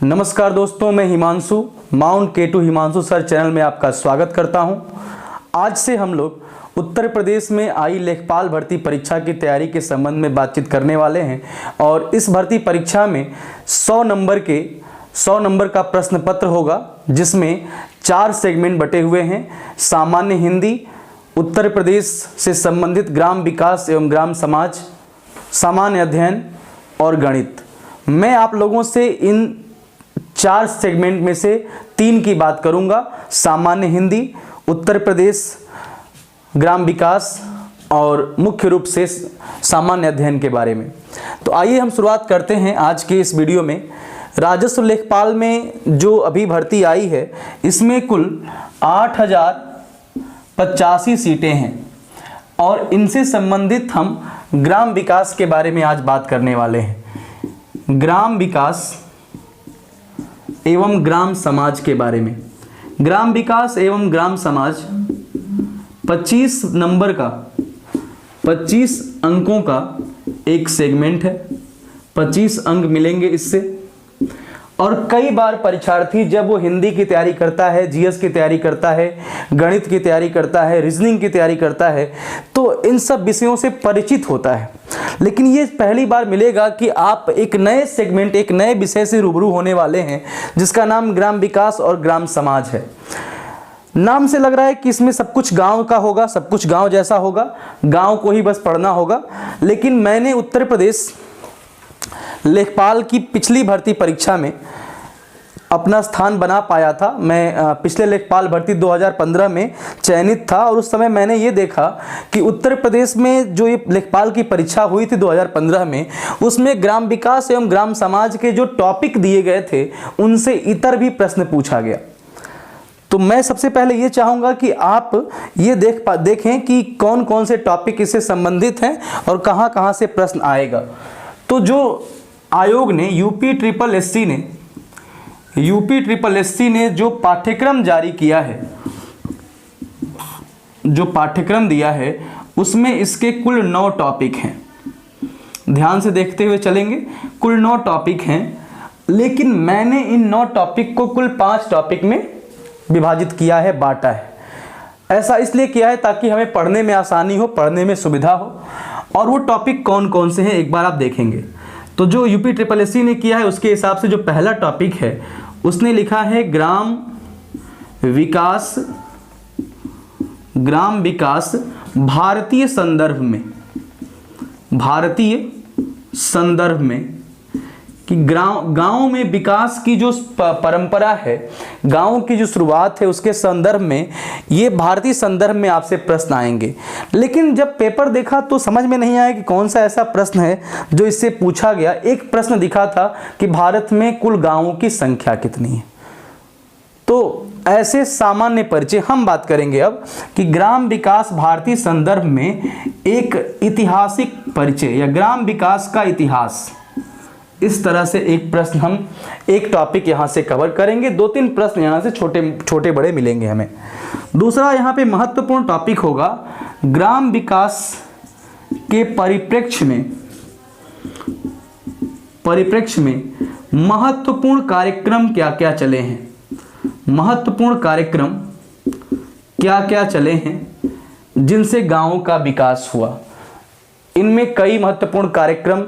नमस्कार दोस्तों, मैं हिमांशु माउंट केटू हिमांशु सर चैनल में आपका स्वागत करता हूं। आज से हम लोग उत्तर प्रदेश में आई लेखपाल भर्ती परीक्षा की तैयारी के संबंध में बातचीत करने वाले हैं। और इस भर्ती परीक्षा में 100 नंबर का प्रश्न पत्र होगा, जिसमें 4 सेगमेंट बटे हुए हैं। सामान्य हिंदी, उत्तर प्रदेश से संबंधित ग्राम विकास एवं ग्राम समाज, सामान्य अध्ययन और गणित। मैं आप लोगों से इन 4 सेगमेंट में से 3 की बात करूंगा, सामान्य हिंदी, उत्तर प्रदेश ग्राम विकास और मुख्य रूप से सामान्य अध्ययन के बारे में। तो आइए हम शुरुआत करते हैं आज के इस वीडियो में। राजस्व लेखपाल में जो अभी भर्ती आई है, इसमें कुल 8085 सीटें हैं और इनसे संबंधित हम ग्राम विकास के बारे में आज बात करने वाले हैं। ग्राम विकास एवं ग्राम समाज के बारे में। ग्राम विकास एवं ग्राम समाज 25 नंबर का 25 अंकों का एक सेगमेंट है। 25 अंक मिलेंगे इससे। और कई बार परीक्षार्थी जब वो हिंदी की तैयारी करता है, जीएस की तैयारी करता है, गणित की तैयारी करता है, रीजनिंग की तैयारी करता है, तो इन सब विषयों से परिचित होता है। लेकिन ये पहली बार मिलेगा कि आप एक नए सेगमेंट, एक नए विषय से रूबरू होने वाले हैं, जिसका नाम ग्राम विकास और ग्राम समाज है। नाम से लग रहा है कि इसमें सब कुछ गांव का होगा, सब कुछ गांव जैसा होगा, गांव को ही बस पढ़ना होगा। लेकिन मैंने उत्तर प्रदेश लेखपाल की पिछली भर्ती परीक्षा में अपना स्थान बना पाया था। मैं पिछले लेखपाल भर्ती 2015 में चयनित था और उस समय मैंने ये देखा कि उत्तर प्रदेश में जो ये लेखपाल की परीक्षा हुई थी 2015 में, उसमें ग्राम विकास एवं ग्राम समाज के जो टॉपिक दिए गए थे, उनसे इतर भी प्रश्न पूछा गया। तो मैं सबसे पहले ये चाहूँगा कि आप ये देखें कि कौन कौन से टॉपिक इससे संबंधित हैं और कहाँ कहाँ से प्रश्न आएगा। तो जो आयोग ने यूपी ट्रिपल एससी ने जो पाठ्यक्रम जारी किया है, जो पाठ्यक्रम दिया है, उसमें इसके कुल 9 टॉपिक हैं। ध्यान से देखते हुए चलेंगे। कुल 9 टॉपिक हैं, लेकिन मैंने इन 9 टॉपिक को कुल 5 टॉपिक में विभाजित किया है, बांटा है। ऐसा इसलिए किया है ताकि हमें पढ़ने में आसानी हो, पढ़ने में सुविधा हो। और वो टॉपिक कौन कौन से हैं एक बार आप देखेंगे। तो जो यूपी ट्रिपल एससी ने किया है, उसके हिसाब से जो पहला टॉपिक है, उसने लिखा है ग्राम विकास भारतीय संदर्भ में कि गांव में विकास की जो परंपरा है, गांव की जो शुरुआत है, उसके संदर्भ में ये भारतीय संदर्भ में आपसे प्रश्न आएंगे। लेकिन जब पेपर देखा तो समझ में नहीं आया कि कौन सा ऐसा प्रश्न है जो इससे पूछा गया। एक प्रश्न दिखा था कि भारत में कुल गांवों की संख्या कितनी है। तो ऐसे सामान्य परिचय हम बात करेंगे अब कि ग्राम विकास भारतीय संदर्भ में एक ऐतिहासिक परिचय या ग्राम विकास का इतिहास, इस तरह से एक प्रश्न हम एक टॉपिक यहां से कवर करेंगे। 2-3 प्रश्न यहां से छोटे बड़े मिलेंगे हमें। दूसरा यहां पे महत्वपूर्ण टॉपिक होगा ग्राम विकास के परिप्रेक्ष्य में महत्वपूर्ण कार्यक्रम क्या क्या चले हैं। महत्वपूर्ण कार्यक्रम क्या क्या चले हैं जिनसे गांवों का विकास हुआ। इनमें कई महत्वपूर्ण कार्यक्रम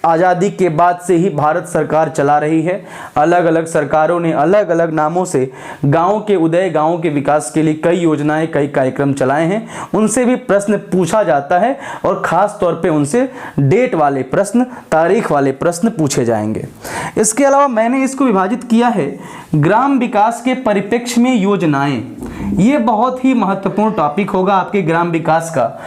आज़ादी के बाद से ही भारत सरकार चला रही है। अलग अलग सरकारों ने अलग अलग नामों से गांव के उदय, गांव के विकास के लिए कई योजनाएं, कई कार्यक्रम चलाए हैं। उनसे भी प्रश्न पूछा जाता है और ख़ास तौर पे उनसे डेट वाले प्रश्न, तारीख वाले प्रश्न पूछे जाएंगे। इसके अलावा मैंने इसको विभाजित किया है ग्राम विकास के परिप्रेक्ष्य में योजनाएं। ये बहुत ही महत्वपूर्ण टॉपिक होगा आपके ग्राम विकास का।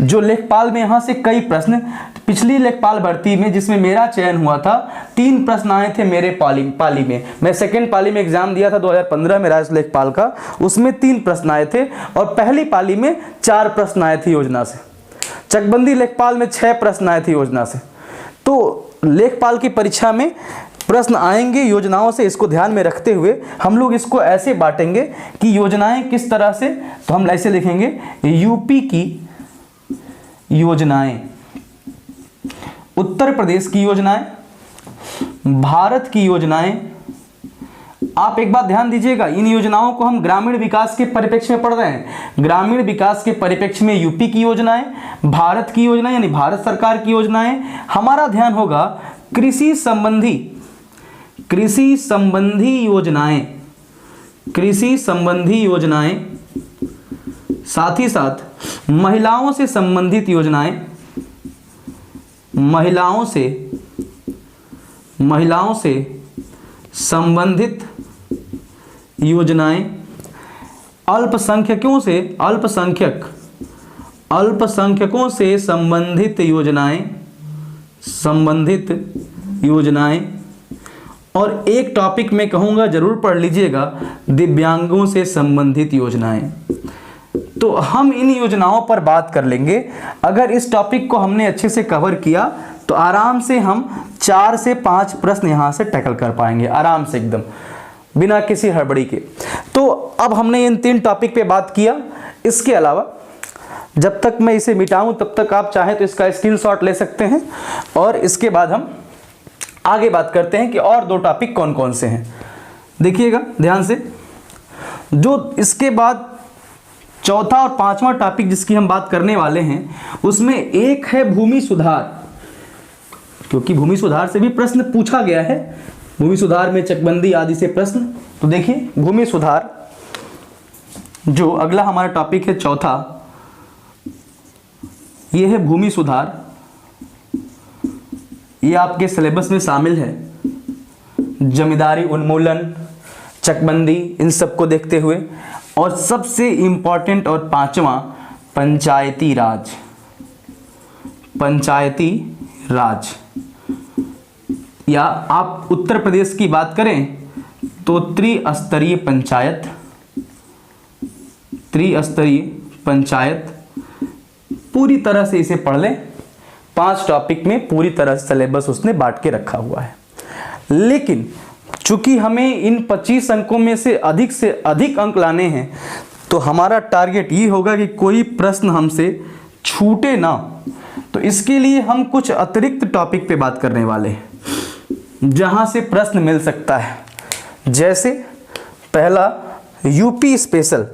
जो लेखपाल में यहाँ से कई प्रश्न, पिछली लेखपाल भर्ती में जिसमें मेरा चयन हुआ था, 3 प्रश्न आए थे मेरे पाली में। मैं सेकेंड पाली में एग्जाम दिया था 2015 में राजस्व लेखपाल का, उसमें 3 प्रश्न आए थे और पहली पाली में 4 प्रश्न आए थे योजना से। चकबंदी लेखपाल में 6 प्रश्न आए थे योजना से। तो लेखपाल की परीक्षा में प्रश्न आएंगे योजनाओं से। इसको ध्यान में रखते हुए हम लोग इसको ऐसे बांटेंगे कि योजनाएं किस तरह से, तो हम ऐसे लिखेंगे यूपी की योजनाएं, उत्तर प्रदेश की योजनाएं, भारत की योजनाएं, आप एक बात ध्यान दीजिएगा, इन योजनाओं को हम ग्रामीण विकास के परिप्रेक्ष्य में पढ़ रहे हैं। ग्रामीण विकास के परिप्रेक्ष्य में यूपी की योजनाएं, भारत की योजनाएं यानी भारत सरकार की योजनाएं। हमारा ध्यान होगा कृषि संबंधी योजनाएं, कृषि संबंधी योजनाएं, साथ ही साथ महिलाओं से संबंधित योजनाएं, महिलाओं से संबंधित योजनाएं, अल्पसंख्यकों से संबंधित योजनाएं, और एक टॉपिक मैं कहूँगा जरूर पढ़ लीजिएगा, दिव्यांगों से संबंधित योजनाएं। तो हम इन योजनाओं पर बात कर लेंगे। अगर इस टॉपिक को हमने अच्छे से कवर किया तो आराम से हम 4 से 5 प्रश्न यहाँ से टैकल कर पाएंगे, आराम से एकदम बिना किसी हड़बड़ी के। तो अब हमने इन 3 टॉपिक पे बात किया। इसके अलावा जब तक मैं इसे मिटाऊं तब तक आप चाहें तो इसका स्क्रीनशॉट ले सकते हैं, और इसके बाद हम आगे बात करते हैं कि और 2 टॉपिक कौन कौन से हैं। देखिएगा ध्यान से, जो इसके बाद चौथा और 5वां टॉपिक जिसकी हम बात करने वाले हैं, उसमें एक है भूमि सुधार, क्योंकि भूमि सुधार से भी प्रश्न पूछा गया है, भूमि सुधार में चकबंदी आदि से प्रश्न। तो देखिए भूमि सुधार, जो अगला हमारा टॉपिक है चौथा, ये है भूमि सुधार। ये आपके सिलेबस में शामिल है, जमींदारी उन्मूलन, चकबंदी, इन सबको देखते हुए। और सबसे इंपॉर्टेंट और 5वां पंचायती राज, पंचायती राज, या आप उत्तर प्रदेश की बात करें तो त्रिस्तरीय पंचायत, पूरी तरह से इसे पढ़ लें। 5 टॉपिक में पूरी तरह से सिलेबस उसने बांट के रखा हुआ है। लेकिन चूंकि हमें इन 25 अंकों में से अधिक अंक लाने हैं, तो हमारा टारगेट ये होगा कि कोई प्रश्न हमसे छूटे ना। तो इसके लिए हम कुछ अतिरिक्त टॉपिक पे बात करने वाले हैं जहां से प्रश्न मिल सकता है। जैसे पहला यूपी स्पेशल,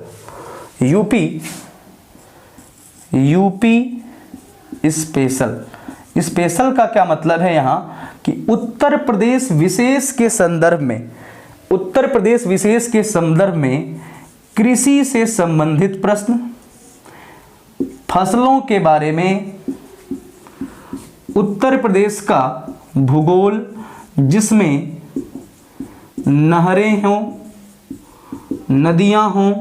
स्पेशल का क्या मतलब है यहाँ कि उत्तर प्रदेश विशेष के संदर्भ में कृषि से संबंधित प्रश्न, फसलों के बारे में, उत्तर प्रदेश का भूगोल जिसमें नहरें हों, नदियां हों,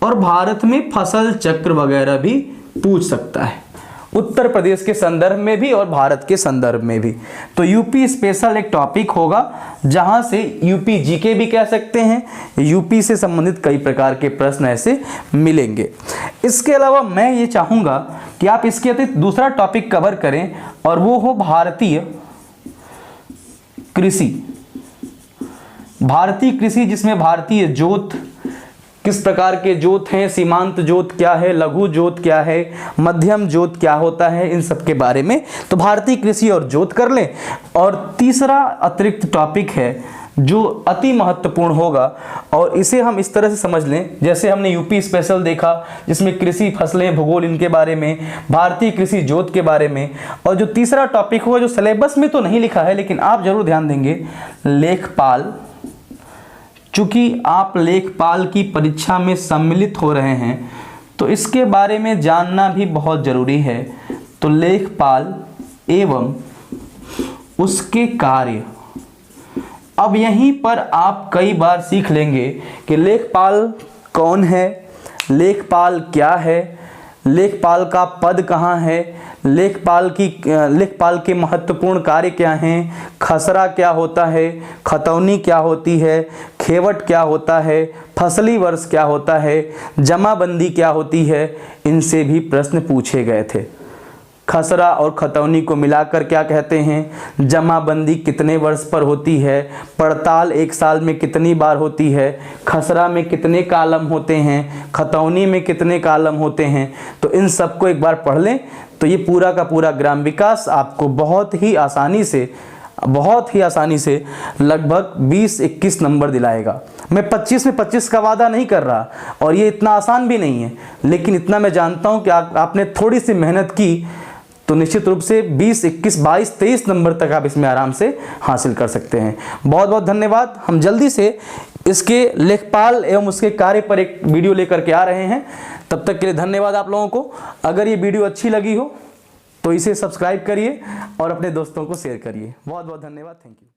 और भारत में फसल चक्र वगैरह भी पूछ सकता है, उत्तर प्रदेश के संदर्भ में भी और भारत के संदर्भ में भी। तो यूपी स्पेशल एक टॉपिक होगा जहां से यूपी जीके भी कह सकते हैं, यूपी से संबंधित कई प्रकार के प्रश्न ऐसे मिलेंगे। इसके अलावा मैं ये चाहूँगा कि आप इसके अतिरिक्त दूसरा टॉपिक कवर करें, और वो हो भारतीय कृषि, जिसमें भारतीय जोत, किस प्रकार के जोत हैं, सीमांत जोत क्या है, लघु जोत क्या है, मध्यम जोत क्या होता है, इन सब के बारे में। तो भारतीय कृषि और जोत कर लें। और तीसरा अतिरिक्त टॉपिक है जो अति महत्वपूर्ण होगा, और इसे हम इस तरह से समझ लें, जैसे हमने यूपी स्पेशल देखा जिसमें कृषि, फसलें, भूगोल, इनके बारे में, भारतीय कृषि जोत के बारे में, और जो तीसरा टॉपिक होगा जो सिलेबस में तो नहीं लिखा है लेकिन आप जरूर ध्यान देंगे, लेखपाल। चूंकि आप लेखपाल की परीक्षा में सम्मिलित हो रहे हैं तो इसके बारे में जानना भी बहुत जरूरी है। तो लेखपाल एवं उसके कार्य, अब यहीं पर आप कई बार सीख लेंगे कि लेखपाल कौन है, लेखपाल क्या है, लेखपाल का पद कहाँ है, लेखपाल के महत्वपूर्ण कार्य क्या हैं, खसरा क्या होता है, खतौनी क्या होती है, खेवट क्या होता है, फसली वर्ष क्या होता है, जमाबंदी क्या होती है, इनसे भी प्रश्न पूछे गए थे। खसरा और खतौनी को मिलाकर क्या कहते हैं, जमाबंदी कितने वर्ष पर होती है, पड़ताल एक साल में कितनी बार होती है, खसरा में कितने कालम होते हैं, खतौनी में कितने कालम होते हैं। तो इन सबको एक बार पढ़ लें तो ये पूरा का पूरा ग्राम विकास आपको बहुत ही आसानी से बहुत ही आसानी से लगभग 20-21 नंबर दिलाएगा। मैं 25 में 25 का वादा नहीं कर रहा और ये इतना आसान भी नहीं है, लेकिन इतना मैं जानता हूँ कि आपने थोड़ी सी मेहनत की तो निश्चित रूप से 20, 21, 22, 23 नंबर तक आप इसमें आराम से हासिल कर सकते हैं। बहुत बहुत धन्यवाद। हम जल्दी से इसके लेखपाल एवं उसके कार्य पर एक वीडियो लेकर के आ रहे हैं। तब तक के लिए धन्यवाद आप लोगों को। अगर ये वीडियो अच्छी लगी हो तो इसे सब्सक्राइब करिए और अपने दोस्तों को शेयर करिए। बहुत बहुत धन्यवाद। Thank you.